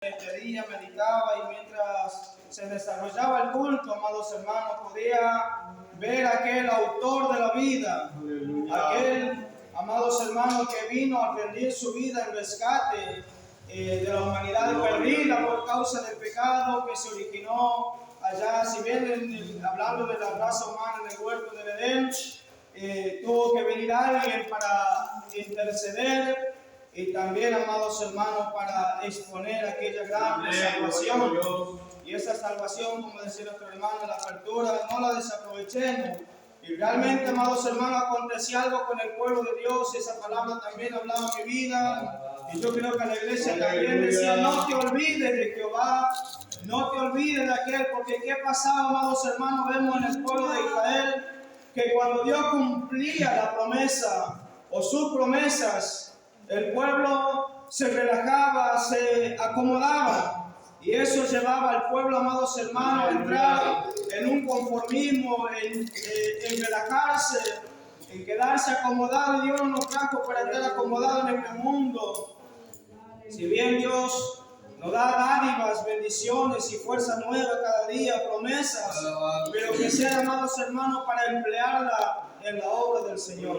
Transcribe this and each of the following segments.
Este día meditaba y mientras se desarrollaba el culto, amados hermanos, podía ver aquel autor de la vida, aquel, amados hermanos, que vino a rendir su vida en rescate de la humanidad perdida por causa del pecado que se originó allá, si bien hablando de la raza humana en el huerto del Edén, tuvo que venir alguien para interceder y también, amados hermanos, para exponer aquella gran salvación. Y esa salvación, como decía nuestro hermano en la apertura, no la desaprovechemos. Y realmente, amados hermanos, acontecía algo con el pueblo de Dios. Esa palabra también hablaba mi vida. Y yo creo que la iglesia también decía: no te olvides de Jehová, no te olvides de aquel. Porque ¿qué pasaba, amados hermanos? Vemos en el pueblo de Israel que cuando Dios cumplía la promesa o sus promesas, el pueblo se relajaba, se acomodaba, y eso llevaba al pueblo, amados hermanos, a entrar en un conformismo, en relajarse, en quedarse acomodado. Y Dios no nos trajo para estar acomodados en este mundo. Si bien Dios nos da dádivas, bendiciones y fuerza nueva cada día, promesas, pero que sean, amados hermanos, para emplearla en la obra del Señor,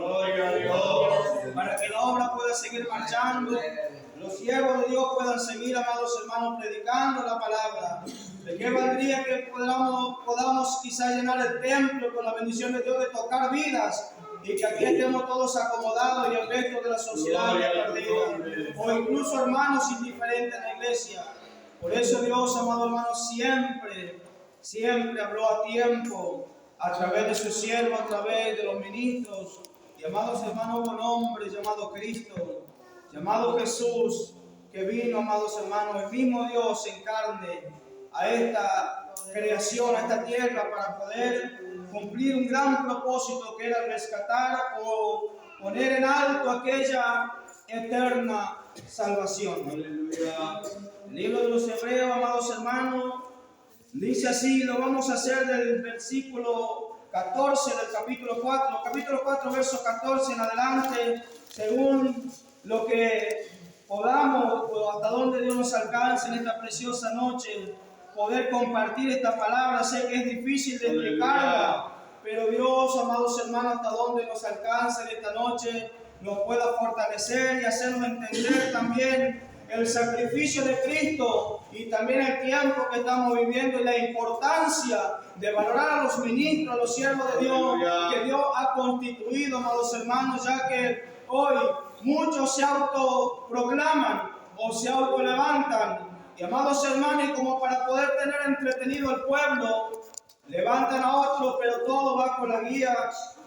para que la obra pueda seguir marchando, los siervos de Dios puedan seguir, amados hermanos, predicando la palabra. ¿De qué valdría que podamos quizá llenar el templo con la bendición de Dios de tocar vidas y que aquí estemos todos acomodados y el resto de la sociedad perdida, o incluso hermanos indiferentes en la iglesia? Por eso Dios, amados hermanos, siempre habló a tiempo, a través de sus siervos, a través de los ministros. Y amados hermanos, hubo un hombre llamado Cristo, llamado Jesús, que vino, amados hermanos, el mismo Dios en carne, a esta creación, a esta tierra, para poder cumplir un gran propósito, que era rescatar o poner en alto aquella eterna salvación. Aleluya. El libro de los Hebreos, amados hermanos, dice así, lo vamos a hacer del versículo 14 del capítulo 4, verso 14 en adelante, según lo que podamos, o hasta donde Dios nos alcance en esta preciosa noche, poder compartir esta palabra. Sé que es difícil de explicarla, pero Dios, amados hermanos, hasta donde nos alcance en esta noche, nos pueda fortalecer y hacernos entender también el sacrificio de Cristo y también el tiempo que estamos viviendo y la importancia de valorar a los ministros, a los siervos de Dios que Dios ha constituido, amados hermanos, ya que hoy muchos se autoproclaman o se autolevantan, y amados hermanos, y como para poder tener entretenido al pueblo, levantan a otros, pero todo bajo la guía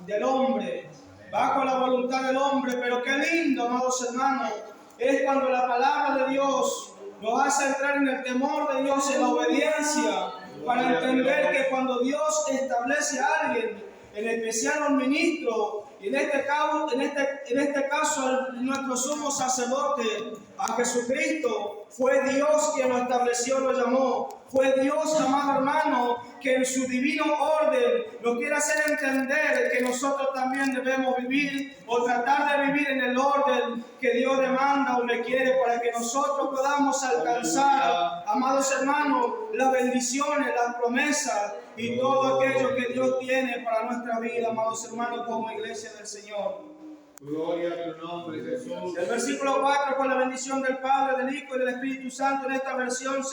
del hombre, bajo la voluntad del hombre. Pero qué lindo, amados hermanos, es cuando la palabra de Dios nos hace entrar en el temor de Dios, en la obediencia, para entender que cuando Dios establece a alguien, en especial a un ministro, y en este caso nuestro sumo sacerdote, a Jesucristo, fue Dios quien lo estableció, lo llamó. Fue Dios, amado hermano, que en su divino orden nos quiere hacer entender que nosotros también debemos vivir o tratar de vivir en el orden que Dios demanda o requiere, para que nosotros podamos alcanzar, amados hermanos, las bendiciones, las promesas y todo aquello que Dios tiene para nuestra vida, amados hermanos, como iglesia del Señor. Gloria a tu nombre, Jesús. El versículo 4, con la bendición del Padre, del Hijo y del Espíritu Santo, en esta versión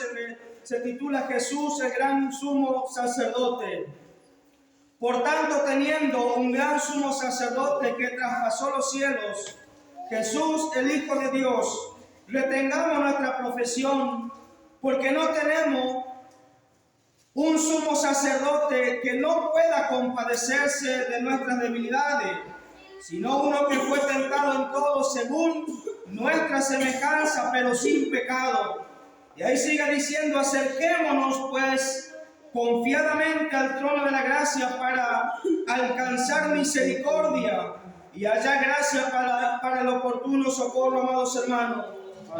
se titula Jesús, el gran sumo sacerdote. Por tanto, teniendo un gran sumo sacerdote que traspasó los cielos, Jesús, el Hijo de Dios, retengamos nuestra profesión, porque no tenemos un sumo sacerdote que no pueda compadecerse de nuestras debilidades, sino uno que fue tentado en todo según nuestra semejanza, pero sin pecado. Y ahí sigue diciendo: acerquémonos pues confiadamente al trono de la gracia para alcanzar misericordia y hallar gracia para el oportuno socorro, amados hermanos.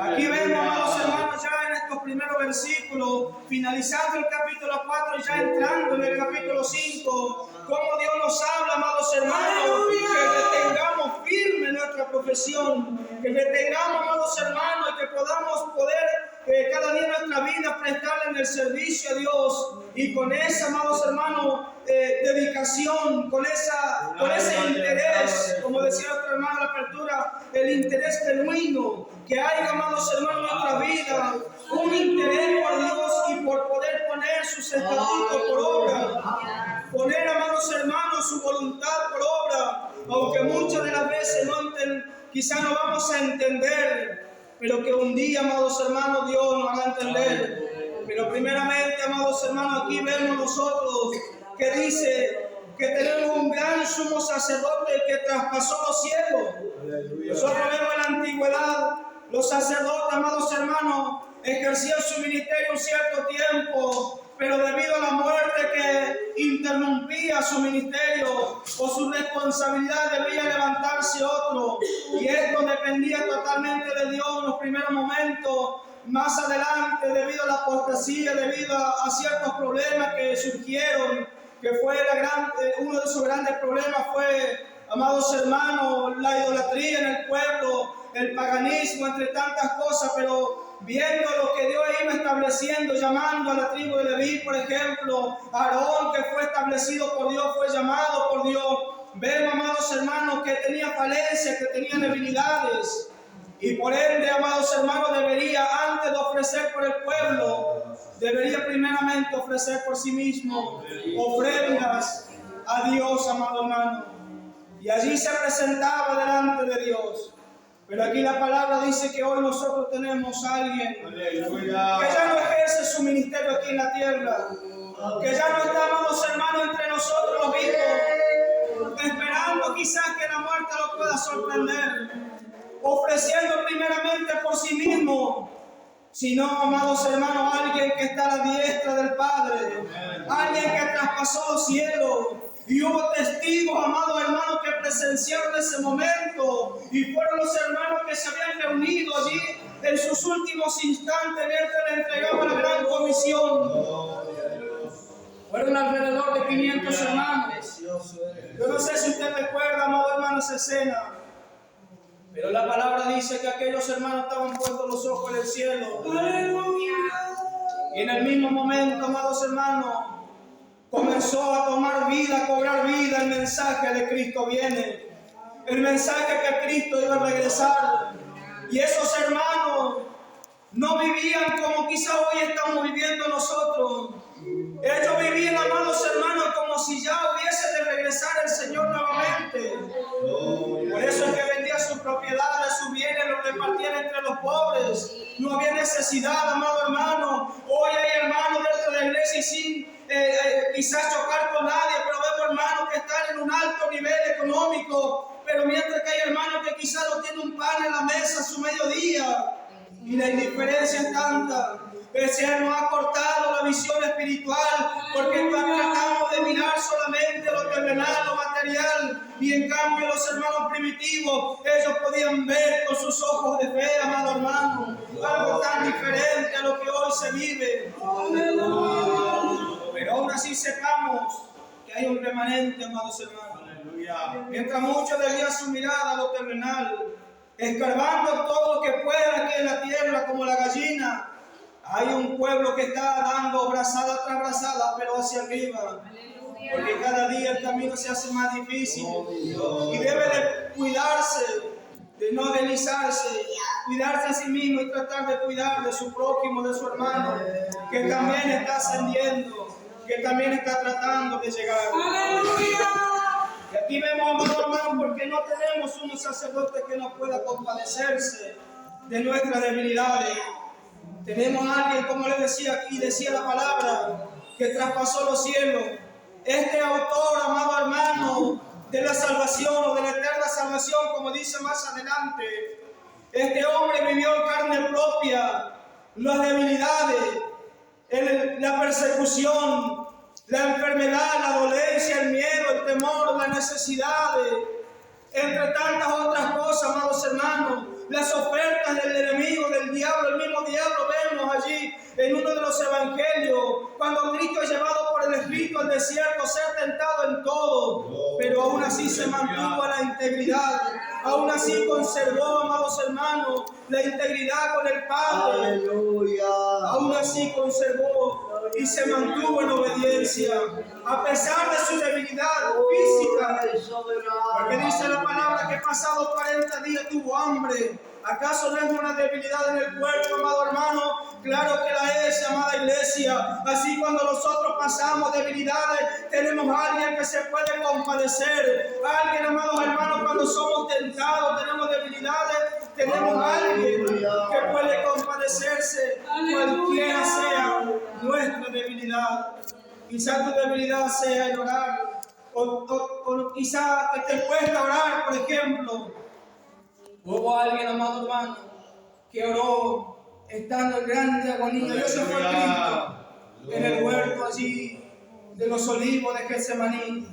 Aquí vemos, amados hermanos, ya en estos primeros versículos, finalizando el capítulo 4 y ya entrando en el capítulo 5, cómo Dios nos habla, amados hermanos, que retengamos firme nuestra profesión, que retengamos, amados hermanos, y que podamos poder cada día nuestra vida prestarla en el servicio a Dios, y con esa, amados hermanos, dedicación, con ese interés, como decía nuestro hermano en la apertura, el interés genuino que hay, amados hermanos, en nuestra vida, un interés por Dios y por poder poner sus estatutos por obra, poner, amados hermanos, su voluntad por obra, aunque muchas de las veces quizás no vamos a entender, pero que un día, amados hermanos, Dios nos hará entender. Pero primeramente, amados hermanos, aquí vemos nosotros que dice que tenemos un gran sumo sacerdote que traspasó los cielos. Nosotros vemos en la antigüedad, los sacerdotes, amados hermanos, ejercían su ministerio un cierto tiempo, pero debido a la muerte que interrumpía su ministerio o su responsabilidad, debía levantarse otro, y esto dependía totalmente de Dios en los primeros momentos. Más adelante, debido a la apostasía, debido a ciertos problemas que surgieron, que fue uno de sus grandes problemas fue, amados hermanos, la idolatría en el pueblo, el paganismo, entre tantas cosas, pero viendo lo que Dios iba estableciendo, llamando a la tribu de Leví, por ejemplo, Aarón, que fue establecido por Dios, fue llamado por Dios. Vemos, amados hermanos, que tenía falencias, que tenía debilidades, y por ende, amados hermanos, debería, antes de ofrecer por el pueblo, debería primeramente ofrecer por sí mismo ofrendas a Dios, amado hermano. Y allí se presentaba delante de Dios. Pero aquí la palabra dice que hoy nosotros tenemos a alguien que ya no ejerce su ministerio aquí en la tierra, que ya no está, amados hermanos, entre nosotros los vivos, esperando quizás que la muerte lo pueda sorprender, ofreciendo primeramente por sí mismo, sino, amados hermanos, alguien que está a la diestra del Padre, alguien que traspasó los cielos. Y hubo testigos, amados hermanos, que presenciaron ese momento, y fueron los hermanos que se habían reunido allí en sus últimos instantes mientras le entregaban la gran comisión. Fueron alrededor de 500 hermanos. Yo no sé si usted recuerda, amado hermano, esa escena, pero la palabra dice que aquellos hermanos estaban puestos los ojos en el cielo. Y en el mismo momento, amados hermanos, comenzó a tomar vida, a cobrar vida el mensaje de Cristo viene. El mensaje que Cristo iba a regresar. Y esos hermanos no vivían como quizá hoy estamos viviendo nosotros. Ellos vivían, amados hermanos, como si ya hubiese de regresar el Señor nuevamente. Por eso es que vendía sus propiedades, sus bienes, los repartían entre los pobres. No había necesidad, amado hermano. Hoy hay hermanos dentro de la iglesia sin quizás chocar con nadie, pero vemos hermanos que están en un alto nivel económico, pero mientras que hay hermanos que quizás no tienen un pan en la mesa a su mediodía, y la indiferencia es tanta. El Señor nos ha cortado la visión espiritual, porque tratamos de mirar solamente lo terrenal, lo material, y en cambio los hermanos primitivos, ellos podían ver con sus ojos de fe, amado hermano, algo tan diferente a lo que hoy se vive. Pero aún así sepamos que hay un remanente, amados hermanos. Mientras muchos desvían su mirada a lo terrenal, escarbando todo lo que puedan aquí en la tierra como la gallina, hay un pueblo que está dando brazada tras brazada, pero hacia arriba. Porque cada día el camino se hace más difícil. Y debe de cuidarse, de no deslizarse, cuidarse a sí mismo y tratar de cuidar de su prójimo, de su hermano, que también está ascendiendo, que también está tratando de llegar. Y aquí vemos, amados hermanos, porque no tenemos un sacerdote que nos pueda compadecerse de nuestras debilidades. Tenemos a alguien, como le decía aquí, decía la palabra, que traspasó los cielos. Este autor, amado hermano, de la salvación o de la eterna salvación, como dice más adelante, este hombre vivió en carne propia las debilidades, la persecución, la enfermedad, la dolencia, el miedo, el temor, las necesidades, entre tantas otras cosas, amados hermanos, las ofertas del enemigo, del diablo. El mismo diablo vemos allí en uno de los evangelios, cuando Cristo es llevado por el Espíritu al desierto, ser tentado en todo, pero aún así se mantuvo a la integridad. aún así conservó, amados hermanos, la integridad con el Padre. Aleluya. Aún así conservó y se mantuvo en obediencia, a pesar de su debilidad física. Porque dice la palabra que pasados 40 días tuvo hambre. ¿Acaso no es una debilidad en el cuerpo, amado hermano? Claro que la es, amada iglesia. Así cuando nosotros pasamos debilidades, tenemos a alguien que se puede compadecer. Alguien, amados hermanos, cuando somos tentados, tenemos debilidades, tenemos a alguien que puede compadecerse, cualquiera sea nuestra debilidad. Quizá tu debilidad sea el orar, o quizá que te cuesta orar, por ejemplo. Hubo alguien, amado hermano, que oró estando en grande agonía. Y eso fue Cristo en el huerto allí de los olivos de Getsemaní.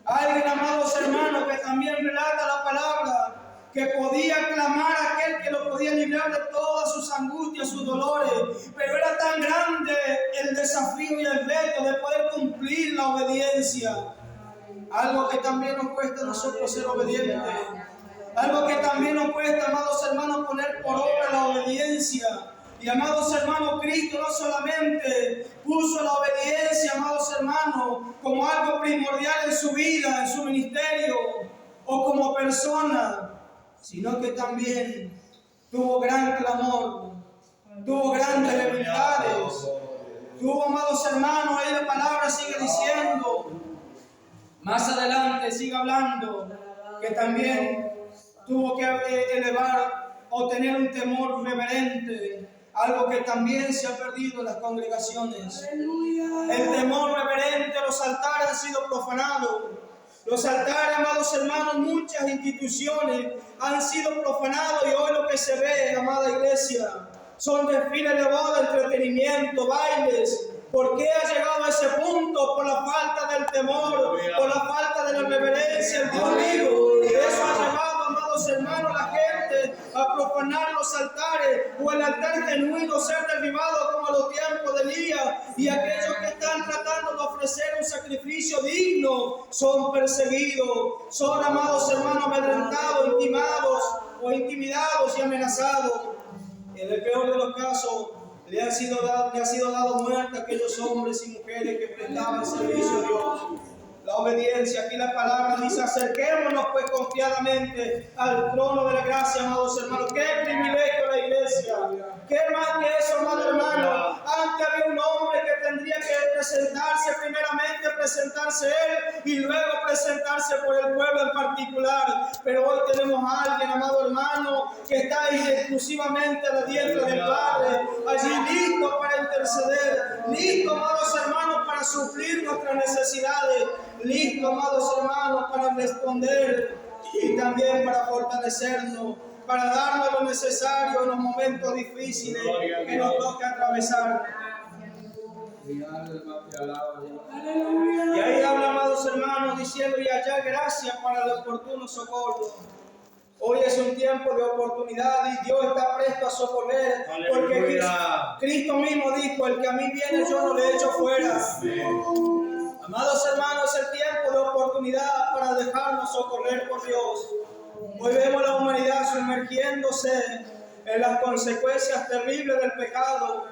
Alguien, amados hermanos, que también relata la palabra, que podía clamar a aquel que lo podía librar de todas sus angustias, sus dolores, pero era tan grande el desafío y el reto de poder cumplir la obediencia. Algo que también nos cuesta a nosotros ser obedientes. Algo que también nos cuesta, amados hermanos, poner por obra la obediencia. Y amados hermanos, Cristo no solamente puso la obediencia, amados hermanos, como algo primordial en su vida, en su ministerio o como persona, sino que también tuvo gran clamor, tuvo grandes debilidades. Tuvo, amados hermanos, ahí la palabra sigue diciendo, más adelante sigue hablando, que también tuvo que elevar o tener un temor reverente, algo que también se ha perdido en las congregaciones. El temor reverente, los altares han sido profanados. Los altares, amados hermanos, muchas instituciones han sido profanados y hoy lo que se ve, amada iglesia, son desfiles de boda, entretenimiento, bailes. ¿Por qué ha llegado a ese punto? Por la falta del temor, por la falta de la reverencia, el Dios vivo. Y eso ha llevado, amados hermanos, a la gente a profanar los altares, o el altar genuino ser derribado como a los tiempos de Elías. Y aquellos que están tratando de ofrecer un sacrificio digno son perseguidos, son, amados hermanos, amedrentados, intimidados y amenazados. En el peor de los casos, le ha sido dado muerte a aquellos hombres y mujeres que prestaban servicio a Dios. La obediencia, aquí la palabra dice, acerquémonos pues confiadamente al trono de la gracia, amados hermanos. ¡Qué privilegio la iglesia! ¿Qué más que eso, amado hermano? Antes había un hombre que tendría que presentarse él y luego presentarse por el pueblo en particular. Pero hoy tenemos a alguien, amado hermano, que está ahí exclusivamente a la diestra del Padre, allí listo para interceder, listo, amados hermanos, para suplir nuestras necesidades, listo, amados hermanos, para responder y también para fortalecernos, para darnos lo necesario en los momentos difíciles que nos toca atravesar. Y ahí habla, amados hermanos, diciendo, y allá gracias para el oportuno socorro. Hoy es un tiempo de oportunidad y Dios está presto a socorrer, porque Cristo mismo dijo, el que a mí viene yo no le echo fuera. Amados hermanos, es el tiempo de oportunidad para dejarnos socorrer por Dios. Hoy vemos la humanidad sumergiéndose en las consecuencias terribles del pecado,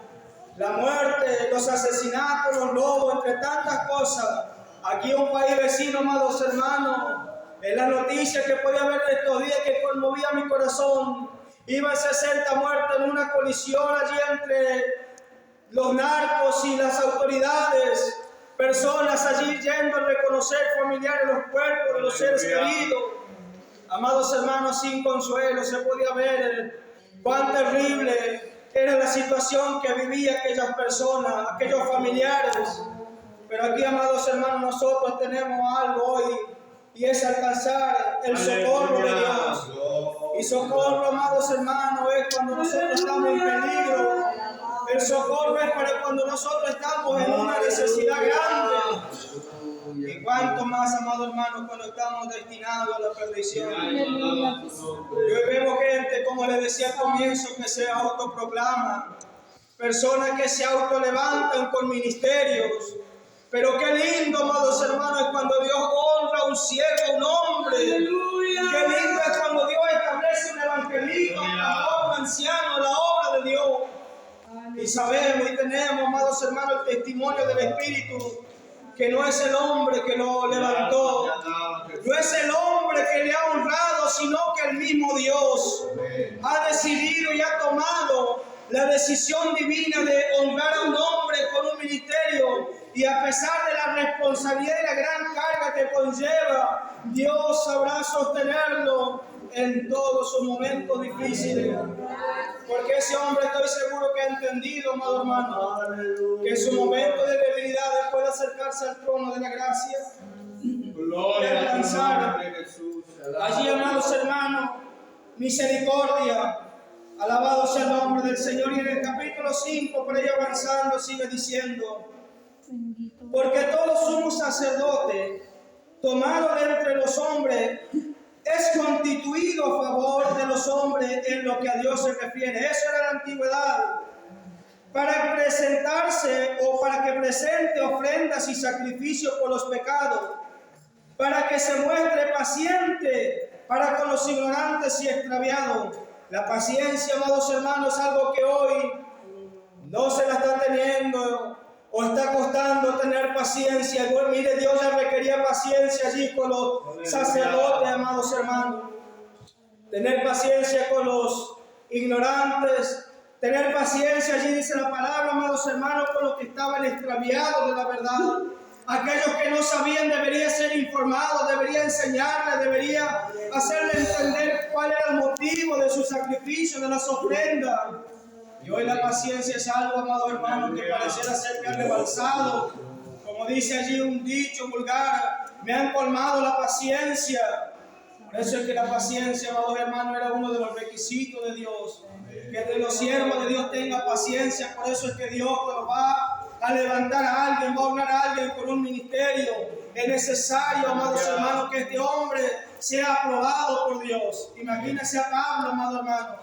la muerte, los asesinatos, los robos, entre tantas cosas. Aquí un país vecino, amados hermanos, en la noticia que podía ver estos días que conmovía mi corazón, iban 60 muertos en una colisión allí entre los narcos y las autoridades, personas allí yendo a reconocer familiares los cuerpos de los seres queridos. Amados hermanos, sin consuelo, se podía ver cuán terrible era la situación que vivían aquellas personas, aquellos familiares. Pero aquí, amados hermanos, nosotros tenemos algo hoy, y es alcanzar el socorro de Dios. Y socorro, amados hermanos, es cuando nosotros estamos en peligro. El socorro es para cuando nosotros estamos en una necesidad grande. Y cuánto más, amado hermano, cuando estamos destinados a la perdición. Yo veo gente, como les decía al comienzo, que se autoproclaman, personas que se autolevantan con ministerios. Pero qué lindo, amados hermanos, es cuando Dios honra a un siervo, a un hombre. Qué lindo es cuando Dios es un evangelista, un pastor, un anciano, la obra de Dios. Y sabemos y tenemos, amados hermanos, el testimonio del Espíritu, que no es el hombre que lo levantó, no es el hombre que le ha honrado, sino que el mismo Dios ha decidido y ha tomado la decisión divina de honrar a un hombre con un ministerio. Y a pesar de la responsabilidad y la gran carga que conlleva, Dios sabrá sostenerlo en todos sus momentos difíciles. Porque ese hombre, estoy seguro que ha entendido, amado hermano, que en su momento de debilidad él puede acercarse al trono de la gracia y alcanzar allí, amados hermanos, misericordia. Alabado sea el nombre del Señor. Y en el capítulo 5, por ahí avanzando, sigue diciendo: porque todo sumo sacerdote tomado de entre los hombres es constituido a favor de los hombres en lo que a Dios se refiere. Eso era la antigüedad. Para presentarse o para que presente ofrendas y sacrificios por los pecados, para que se muestre paciente para con los ignorantes y extraviados. La paciencia, amados hermanos, es algo que hoy no se la está teniendo o está costando tener paciencia. Bueno, mire, Dios ya requería paciencia allí con los sacerdotes, amados hermanos. Tener paciencia con los ignorantes, tener paciencia, allí dice la palabra, amados hermanos, con los que estaban extraviados de la verdad. Aquellos que no sabían debería ser informados, debería enseñarles, debería hacerle entender cuál era el motivo de su sacrificio, de las ofrendas. Y hoy la paciencia es algo, amado hermano, que pareciera ser que ha rebalsado. Como dice allí un dicho vulgar: me han colmado la paciencia. Por eso es que la paciencia, amado hermano, era uno de los requisitos de Dios. Que de los siervos de Dios tenga paciencia. Por eso es que Dios cuando va a levantar a alguien, va a honrar a alguien con un ministerio, es necesario, amados hermanos, que este hombre sea aprobado por Dios. Imagínense a Pablo, amado hermano.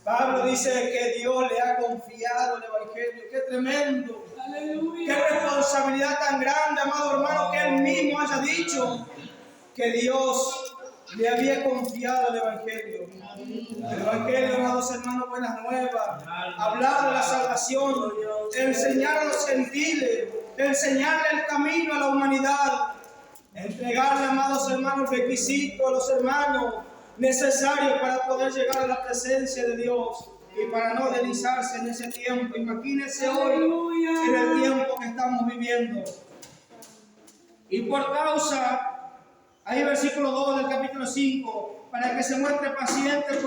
Pablo dice que Dios le ha confiado el Evangelio. ¡Qué tremendo! ¡Aleluya! ¡Qué responsabilidad tan grande, amado hermano, que él mismo haya dicho que Dios le había confiado el Evangelio! El Evangelio, amados hermanos, buenas nuevas, hablar de la salvación, enseñar a los gentiles, enseñarle el camino a la humanidad, entregarle, amados hermanos, requisitos a los hermanos necesarios para poder llegar a la presencia de Dios y para no deslizarse en ese tiempo. Imagínense hoy en el tiempo que estamos viviendo. Y por causa, ahí versículo 2 del capítulo 5, para que se muestre paciente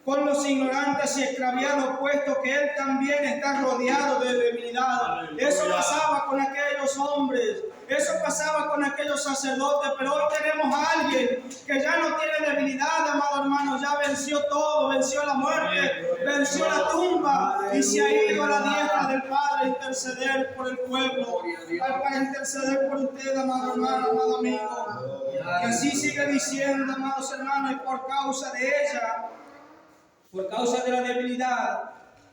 con los ignorantes y extraviados, puesto que él también está rodeado de debilidad. Eso pasaba con aquellos hombres, eso pasaba con aquellos sacerdotes, pero hoy tenemos a alguien que ya no tiene debilidad, amado hermano, ya venció todo, venció la muerte, venció la tumba y se ha ido a la diestra del Padre a interceder por el pueblo, para interceder por usted, amado hermano, amado amigo. Y así sigue diciendo, amados hermanos, y por causa de ella, por causa de la debilidad,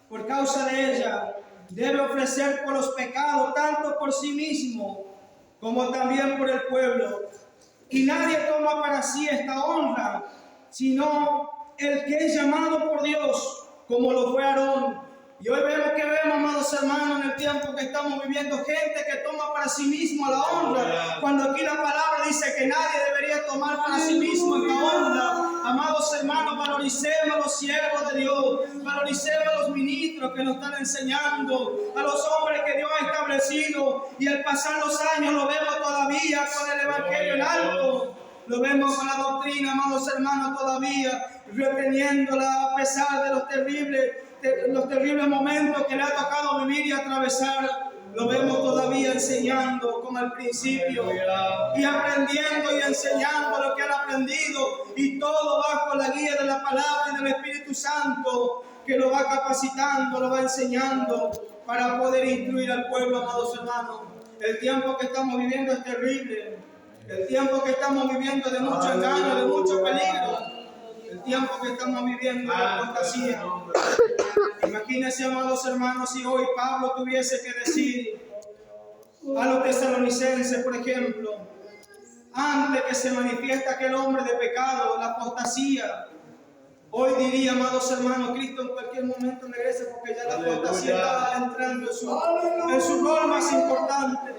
por causa de ella, debe ofrecer por los pecados, tanto por sí mismo como también por el pueblo. Y nadie toma para sí esta honra, sino el que es llamado por Dios, como lo fue Aarón. Y hoy vemos, amados hermanos, en el tiempo que estamos viviendo, gente que toma para sí mismo la honra, cuando aquí la palabra dice que nadie debería tomar para sí mismo esta honra. Amados hermanos, valoricemos a los siervos de Dios, valoricemos a los ministros que nos están enseñando, a los hombres que Dios ha establecido, y al pasar los años lo vemos todavía con el Evangelio en alto, lo vemos con la doctrina, amados hermanos, todavía reteniéndola a pesar de los terribles momentos que le ha tocado vivir y atravesar. Lo vemos todavía enseñando como al principio y aprendiendo y enseñando lo que han aprendido, y todo bajo la guía de la palabra y del Espíritu Santo, que lo va capacitando, lo va enseñando para poder instruir al pueblo, amados hermanos. El tiempo que estamos viviendo es terrible, el tiempo que estamos viviendo de mucho engaño, de mucho peligro, el tiempo que estamos viviendo de apostasía. Imagínense, amados hermanos, si hoy Pablo tuviese que decir a los tesalonicenses, por ejemplo, antes que se manifiesta aquel hombre de pecado, la apostasía, Hoy diría, amados hermanos, Cristo en cualquier momento regrese porque ya la apostasía está entrando en su rol más importante.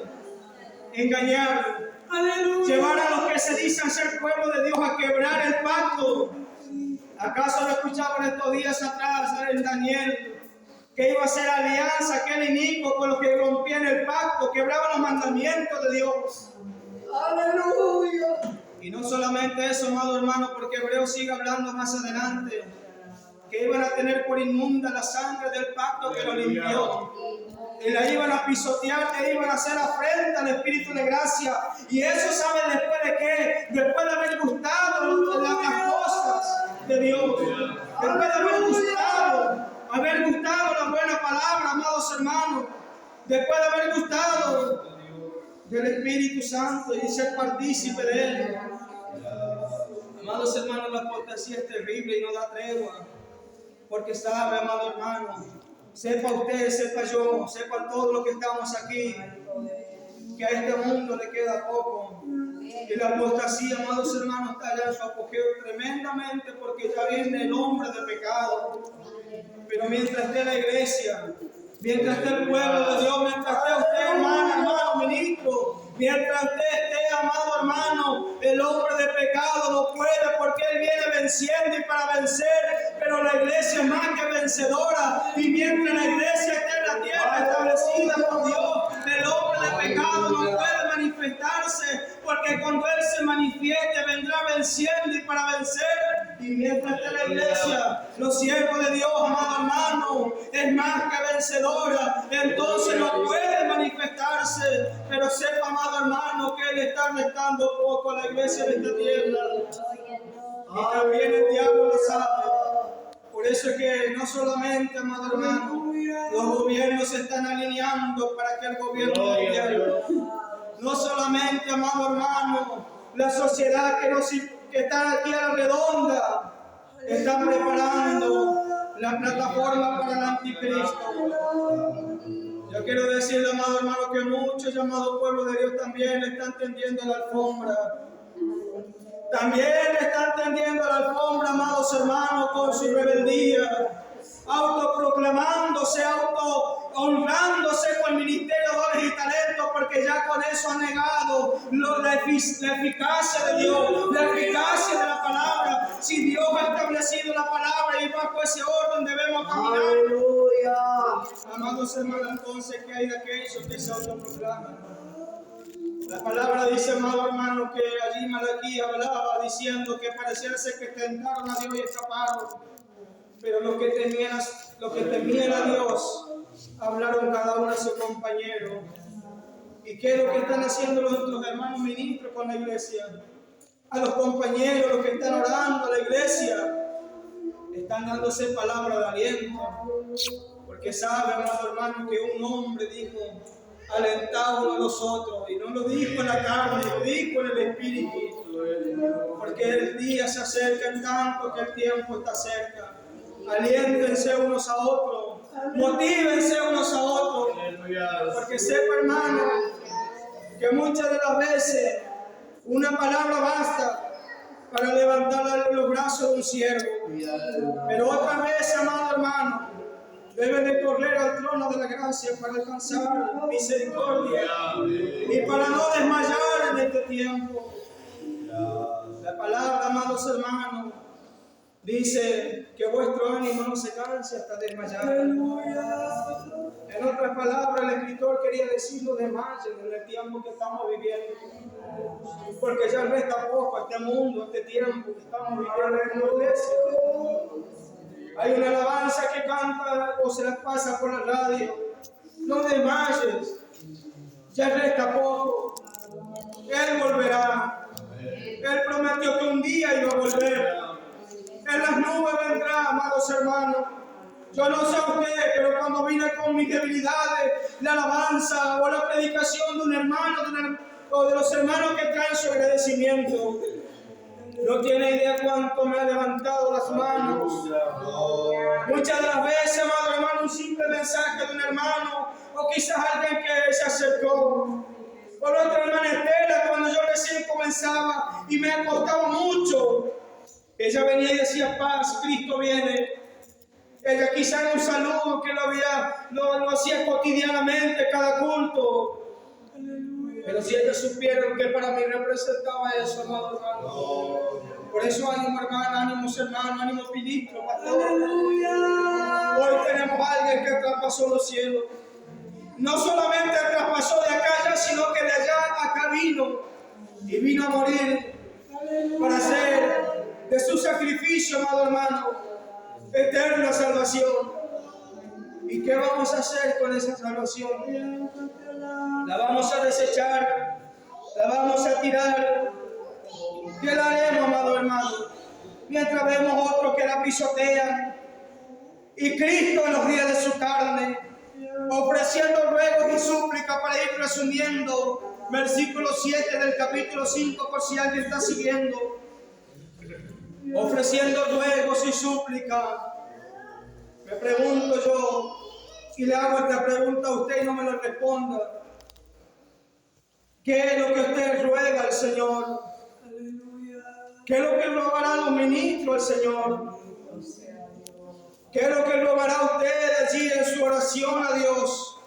Engañar, llevar a los que se dicen ser pueblo de Dios a quebrar el pacto. ¿Acaso lo escuchaban estos días atrás en Daniel? Que iba a hacer alianza aquel inicuo con los que rompían el pacto, quebraban los mandamientos de Dios. ¡Aleluya! Y no solamente eso, amado hermano, porque Hebreo sigue hablando más adelante, que iban a tener por inmunda la sangre del pacto que lo limpió. Y la iban a pisotear, que iban a hacer afrenta al Espíritu de gracia. Y eso, ¿saben después de qué? Después de haber gustado las cosas de Dios. Después de haber gustado la buena palabra, amados hermanos. Después de haber gustado del Espíritu Santo y ser partícipe de Él. Amados hermanos, la apostasía es terrible y no da tregua. Porque sabe, amado hermano, sepa usted, sepa yo, sepa todos los que estamos aquí, que a este mundo le queda poco. Y la apostasía, amados hermanos, está allá en su apogeo tremendamente porque ya viene el hombre de pecado. Pero mientras esté la iglesia, mientras esté el pueblo de Dios, mientras esté usted, hermano, ministro, mientras usted esté, amado hermano, el hombre de pecado no puede porque Él viene venciendo y para vencer, pero la iglesia es más que vencedora. Y mientras la iglesia esté en la tierra establecida por Dios, el hombre de pecado no puede manifestarse porque cuando Él se manifieste vendrá venciendo y para vencer. Y mientras esté la iglesia, los siervos de Dios, amado hermano, es más que vencedora, entonces no puede manifestarse. Pero sepa, amado hermano, que Él está restando poco a la iglesia de esta tierra. Y también el diablo lo sabe. Por eso es que no solamente, amado hermano, los gobiernos se están alineando para que el gobierno mundial. No solamente, amado hermano, la sociedad que está aquí a la redonda está preparando la plataforma para el anticristo. Yo quiero decirle, amado hermano, que muchos llamados pueblos de Dios también le están tendiendo la alfombra. También le están tendiendo la alfombra, amados hermanos, con su rebeldía, autoproclamándose, honrándose con el ministerio de dones y talentos, porque ya con eso han negado la eficacia de Dios, la eficacia de la palabra. Si Dios ha establecido la palabra y bajo ese orden debemos caminar. ¡Aleluya! Amados hermanos, entonces, ¿qué hay de aquellos que se autoproclaman? La palabra dice, amado hermano, que allí Malaquías hablaba diciendo que pareciera ser que tentaron a Dios y escaparon. Pero los que temían a Dios hablaron cada uno a su compañero. ¿Y qué es lo que están haciendo nuestros hermanos ministros con la iglesia? A los compañeros, los que están orando a la iglesia, están dándose palabra de aliento. Porque sabe, amado hermano, que un hombre dijo: alentaos a nosotros, y no lo dijo en la carne, lo dijo en el espíritu, porque el día se acerca en tanto que el tiempo está cerca. Aliéntense unos a otros, motívense unos a otros, porque sepa, hermano, que muchas de las veces una palabra basta para levantar los brazos de un siervo, pero otras veces, amado hermano, deben de correr al trono de la gracia para alcanzar misericordia y para no desmayar en este tiempo. La palabra, amados hermanos, dice que vuestro ánimo no se canse hasta desmayar. En otras palabras, el escritor quería decir: no desmayen en el tiempo que estamos viviendo, porque ya resta poco a este mundo, a este tiempo que estamos viviendo en la iglesia. Hay una alabanza que canta o se la pasa por la radio: no desmayes, ya resta poco, Él volverá. Él prometió que un día iba a volver. En las nubes vendrá, amados hermanos. Yo no sé a usted, pero cuando vine con mis debilidades, la alabanza o la predicación de un hermano o de los hermanos que traen su agradecimiento, no tiene idea cuánto me ha levantado las manos. Muchas de las veces, amado hermano, un simple mensaje de un hermano, o quizás alguien que se acercó. O nuestra hermana Estela, cuando yo recién comenzaba y me costaba mucho Ella venía y decía: paz, Cristo viene. Ella quizá era un saludo que lo hacía cotidianamente cada culto. Pero si ellos supieron que para mí representaba eso, amado hermano. Por eso ánimo, hermano, ánimos, hermano, ánimo, ministro, pastor. Hoy tenemos a alguien que traspasó los cielos. No solamente traspasó de acá allá, sino que de allá acá vino. Y vino a morir para hacer de su sacrificio, amado hermano, eterna salvación. ¿Y qué vamos a hacer con esa salvación? ¿La vamos a desechar? ¿La vamos a tirar? ¿Qué la haremos, amado hermano? Mientras vemos otros que la pisotean. Y Cristo en los días de su carne, ofreciendo ruegos y súplicas, para ir resumiendo, versículo 7 del capítulo 5, por si alguien está siguiendo. Ofreciendo ruegos y súplicas. Me pregunto yo, y le hago esta pregunta a usted y no me lo responda: ¿qué es lo que usted ruega al Señor? ¿Qué es lo que rogará a los ministros al Señor? ¿Qué es lo que rogará a usted allí en su oración a Dios?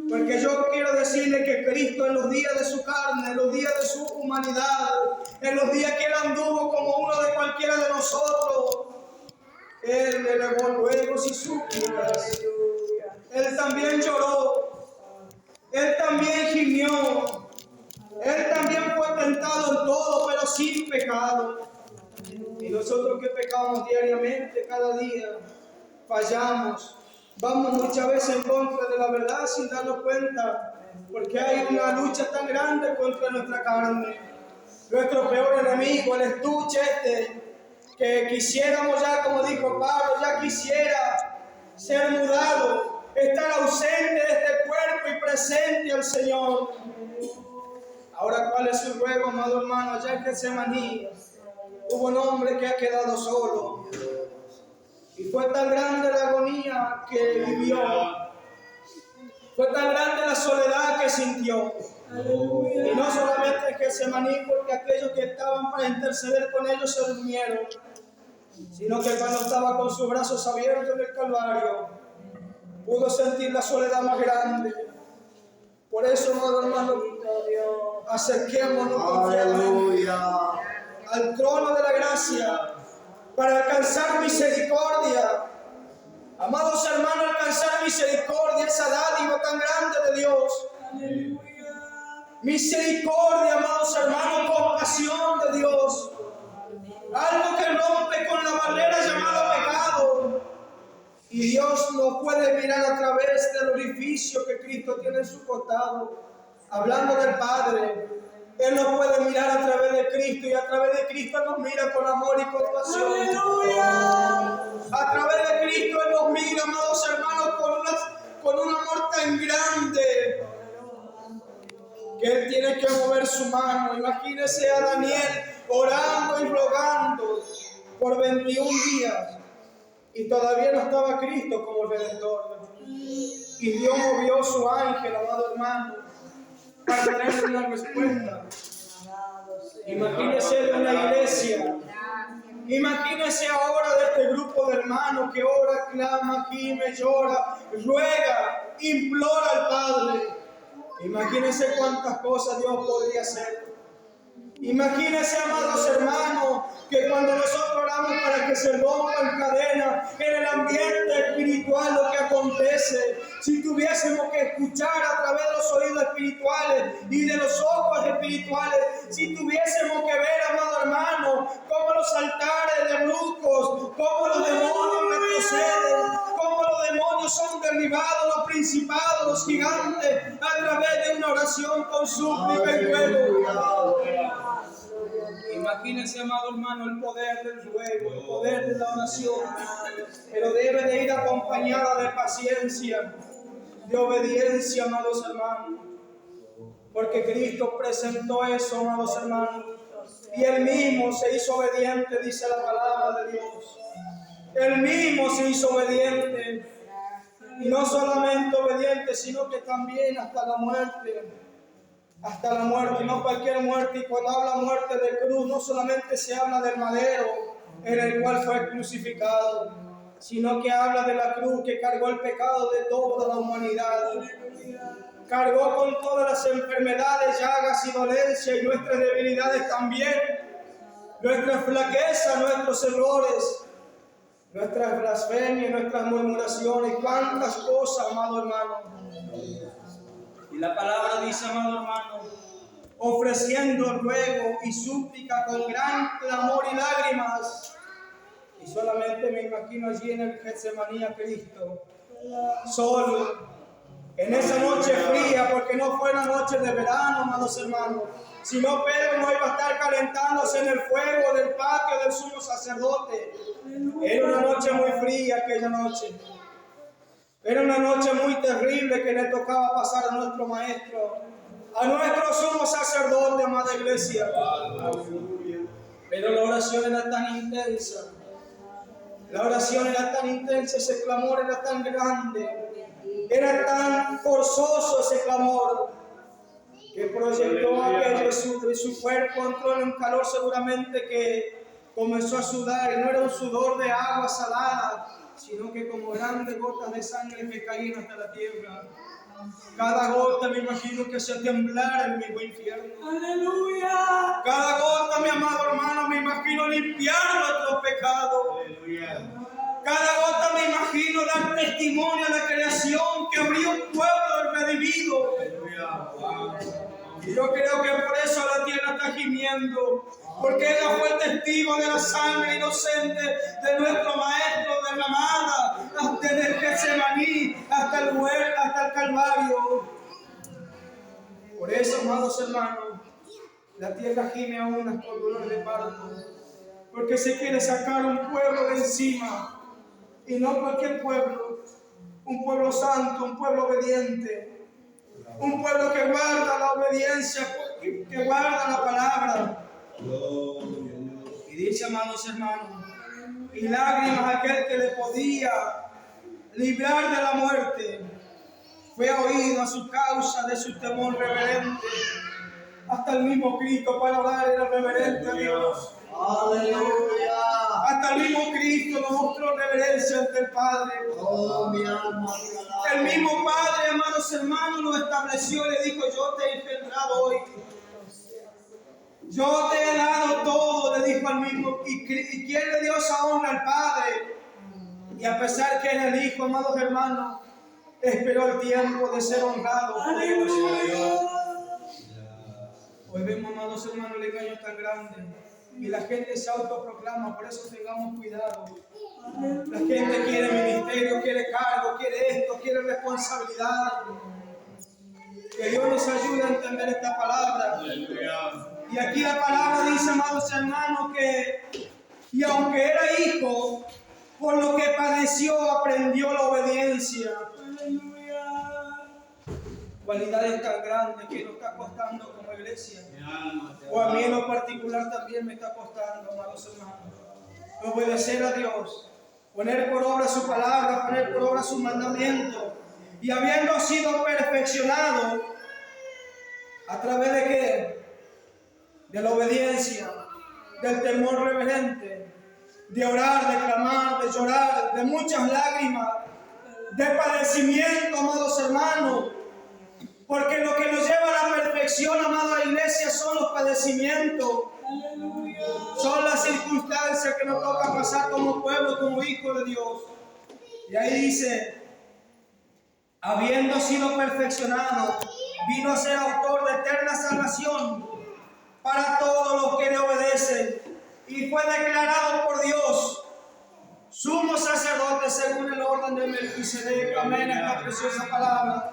Porque yo quiero decirle que Cristo en los días de su carne, en los días de su humanidad, en los días que Él anduvo como uno de cualquiera de nosotros, Él le elevó ruegos y súplicas. Él también lloró. Él también gimió. Él también fue tentado en todo, pero sin pecado. Y nosotros que pecamos diariamente, cada día, fallamos. Vamos muchas veces en contra de la verdad sin darnos cuenta, porque hay una lucha tan grande contra nuestra carne. Nuestro peor enemigo, el estuche que quisiéramos ya, como dijo Pablo, ya quisiera ser mudado, estar ausente de este cuerpo y presente al Señor. Ahora, ¿cuál es su ruego, amado hermano? Allá en Getsemaní hubo un hombre que ha quedado solo. Y fue tan grande la agonía que vivió. Fue tan grande la soledad que sintió. Y no solamente en Getsemaní, porque aquellos que estaban para interceder con ellos se durmieron, sino que cuando estaba con sus brazos abiertos en el Calvario, pudo sentir la soledad más grande. Por eso, amado hermano, acerquémonos confiadamente al trono de la gracia para alcanzar misericordia. Amados hermanos, alcanzar misericordia, esa dádiva tan grande de Dios. Misericordia, amados hermanos, compasión de Dios. Algo que rompe con la barrera llamada pecado. Y Dios no puede mirar a través del orificio que Cristo tiene en su costado. Hablando del Padre, Él nos puede mirar a través de Cristo, y a través de Cristo nos mira con amor y compasión. A través de Cristo Él nos mira, amados hermanos, con un amor tan grande que Él tiene que mover su mano. Imagínese a Daniel orando y rogando por 21 días y todavía no estaba Cristo como Redentor. Y Dios movió su ángel, amado hermano, para darle una respuesta. Imagínese de una iglesia. Imagínese ahora de este grupo de hermanos que ora, clama, gime, llora, ruega, implora al Padre. Imagínese cuántas cosas Dios podría hacer. Imagínese, amados hermanos, que cuando nosotros oramos para que se rompan cadenas en el ambiente espiritual, lo que acontece, si tuviésemos que escuchar a través de los oídos espirituales y de los ojos espirituales, si tuviésemos que ver, amado hermano, cómo los altares de brujos, cómo los demonios retroceden, cómo los demonios son derribados, los principados, los gigantes, a través de una oración con súplica y ruego. Imagínense, amado hermano, el poder del ruego, el poder de la oración, pero debe de ir acompañada de paciencia, de obediencia, amados hermanos, porque Cristo presentó eso, amados hermanos, y Él mismo se hizo obediente, dice la palabra de Dios. Él mismo se hizo obediente, y no solamente obediente, sino que también hasta la muerte. Hasta la muerte, y no cualquier muerte. Y cuando habla muerte de cruz, no solamente se habla del madero, en el cual fue crucificado, sino que habla de la cruz que cargó el pecado de toda la humanidad. Cargó con todas las enfermedades, llagas y dolencias y nuestras debilidades también, nuestras flaquezas, nuestros errores, nuestras blasfemias, nuestras murmuraciones, cuántas cosas, amado hermano. Y la palabra dice, amado hermano, ofreciendo ruego y súplica con gran clamor y lágrimas. Y solamente me imagino allí en el Getsemaní a Cristo, solo, en esa noche fría, porque no fue una noche de verano, amados hermanos, sino Pedro no iba a estar calentándose en el fuego del patio del sumo sacerdote. Era una noche muy fría aquella noche. Era una noche muy terrible que le tocaba pasar a nuestro maestro, a nuestro sumo sacerdote, amada iglesia. Pero la oración era tan intensa. La oración era tan intensa, ese clamor era tan grande, era tan forzoso ese clamor, que proyectó aquello de su cuerpo, entró en un calor seguramente que comenzó a sudar, y no era un sudor de agua salada, sino que como grandes gotas de sangre que caían hasta la tierra. Cada gota me imagino que se temblara el mismo infierno. Aleluya. Cada gota, mi amado hermano, me imagino limpiar nuestros pecados. Aleluya. Cada gota me imagino dar testimonio a la creación que habría un pueblo redimido. Y yo creo que por eso la tierra está gimiendo, porque ella fue testigo de la sangre inocente de nuestro maestro derramada desde el Getsemaní hasta el Calvario. Por eso, amados hermanos, la tierra gime a unas por dolor de parto, porque se quiere sacar un pueblo de encima, y no cualquier pueblo, un pueblo santo, un pueblo obediente. Un pueblo que guarda la obediencia, que guarda la palabra. Y dice, amados hermanos, y lágrimas aquel que le podía librar de la muerte, fue oído a su causa de su temor reverente. Hasta el mismo Cristo para orar era reverente a Dios. Aleluya. Hasta el mismo Cristo nos mostró reverencia ante el Padre. Oh, mi alma. El mismo Padre, amados hermanos, lo estableció y le dijo, yo te he engendrado hoy. Yo te he dado todo, le dijo al mismo. ¿Y quién le dio esa honra al Padre? Y a pesar que era el Hijo, amados hermanos, esperó el tiempo de ser honrado. Aleluya. Hoy vemos, amados hermanos, el engaño tan grande. Y la gente se autoproclama, por eso tengamos cuidado. La gente quiere ministerio, quiere cargo, quiere esto, quiere responsabilidad. Que Dios nos ayude a entender esta palabra. Y aquí la palabra dice, amados hermanos, que y aunque era hijo, por lo que padeció, aprendió la obediencia. Cualidades tan grandes que nos está costando como iglesia. O a mí en lo particular también me está costando, amados hermanos. Obedecer a Dios, poner por obra su palabra, poner por obra su mandamiento. Y habiendo sido perfeccionado, ¿a través de qué? De la obediencia, del temor reverente, de orar, de clamar, de llorar, de muchas lágrimas, de padecimiento, amados hermanos. Porque lo que nos lleva a la perfección, amada iglesia, son los padecimientos. Son las circunstancias que nos toca pasar como pueblo, como hijo de Dios. Y ahí dice, habiendo sido perfeccionado, vino a ser autor de eterna salvación para todos los que le obedecen. Y fue declarado por Dios sumo sacerdote según el orden de Melquisedec. Amén, esta preciosa palabra.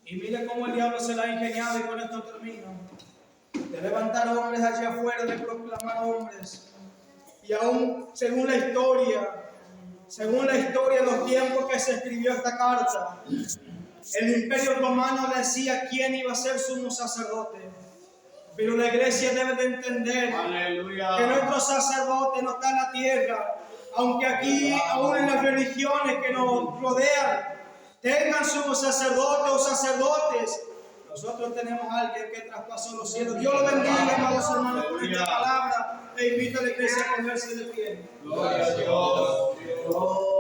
Y mire cómo el diablo se la ha ingeniado, y con esto termino, de levantar hombres allá afuera, de proclamar hombres. Y aún según la historia, los tiempos que se escribió esta carta, el imperio romano decía quién iba a ser sumo sacerdote. Pero la iglesia debe de entender que nuestro sacerdote no está en la tierra, aunque aquí, aún en las religiones que nos rodean, tengan sumo sacerdote o sacerdotes. Nosotros tenemos a alguien que traspasó los cielos. Dios lo bendiga, amados hermanos, por esta palabra. E invita a la iglesia a ponerse de pie. Gloria a Dios. Oh,